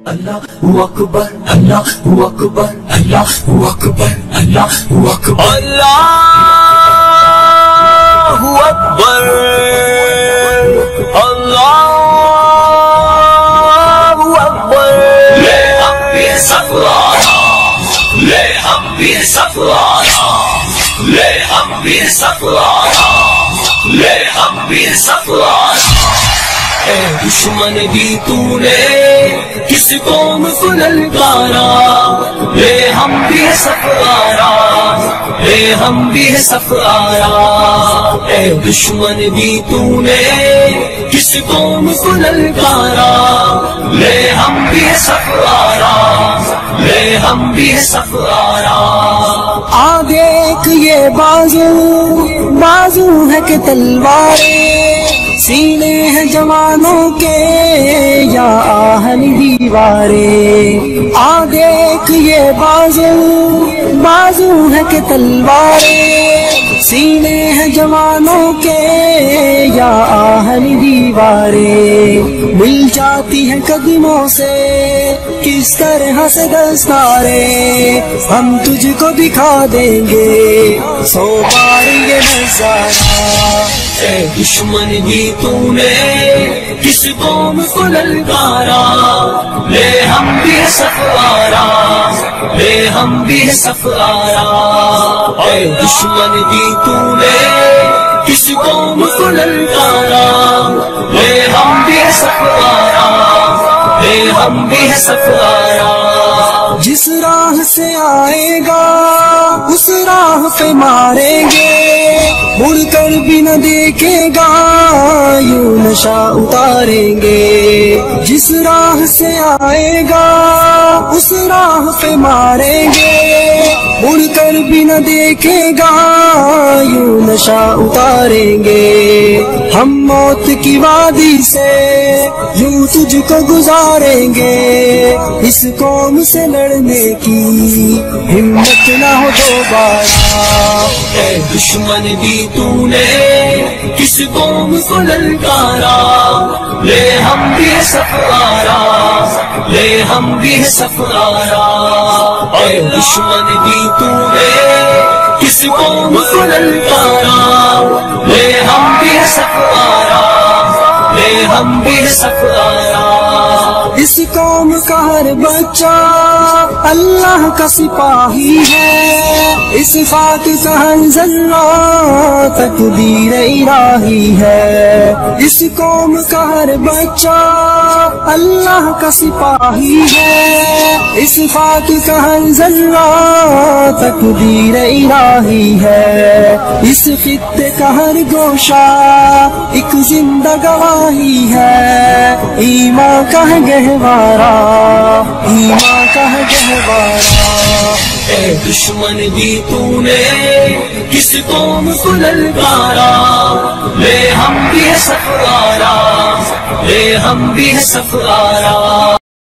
اللہ اکبر اللہ اکبر اللہ اکبر اللہ اکبر اللہ اکبر اللہ اکبر لے ہم بھی سفرانا لے ہم بھی سفرانا لے ہم بھی سفرانا لے ہم بھی سفرانا اے دشمن بھی تو نے کس قوم کو للکارا لے ہم بھی سفرارا لے ہم بھی سفرارا اے دشمن بھی تو نے کس قوم کو للکارا لے ہم بھی سفرارا لے ہم بھی سفرارا آ دیکھ یہ بازو ہے کہ تلواریں سینے ہیں جوانوں کے یا آہن دیواریں آ دیکھ یہ بازو ہے کہ تلواریں سینے ہیں جوانوں کے یا آہن دیواریں مل جاتی ہیں قدموں سے کس طرح سے دستاریں ہم تجھ کو دکھا دیں گے 100 بار یہ نظارہ اے دشمن بھی تو نے کس قوم کو للکارا لے ہم بھی سفرارا لے ہم بھی سفرارا اے دشمن بھی تو نے کس قوم کو للکارا لے ہم بھی سفرارا لے ہم بھی سفرارا جس راہ سے آئے گا اس راہ پہ ماریں گے مڑ کر بھی نہ دیکھے گا یوں نشہ اتاریں گے جس راہ سے آئے گا اس راہ پہ ماریں گے مڑ کر بھی نہ دیکھے گا یوں نشہ اتاریں گے ہم موت کی وادی سے یوں تجھ کو گزاریں گے اس قوم سے لڑنے کی ہمت نہ ہو دوبارہ اے دشمن بھی تو نے کس قوم کو للکارا لے ہم بھی سفرارا لے ہم بھی سفرارا اے دشمن بھی تو نے کس قوم کو للکارا لے ہم بھی سفرارا لے ہم بھی سفرارا اس قوم کا ہر بچہ اللہ کا سپاہی ہے اس خاک کا ہر ذرہ تقدیر الہی ہے اس قوم کا ہر بچہ اللہ کا سپاہی ہے اس خاک کا ہر ذرہ تقدیر الہی ہے اس خطے کا ہر گوشہ ایک زندہ گواہی ہے ایمان کا ہے گہوارہ ایمان کا ہے گہوارہ اے دشمن بھی تو نے کس قوم کو للکارا لے ہم بھی سفرارا لے ہم بھی سفرارا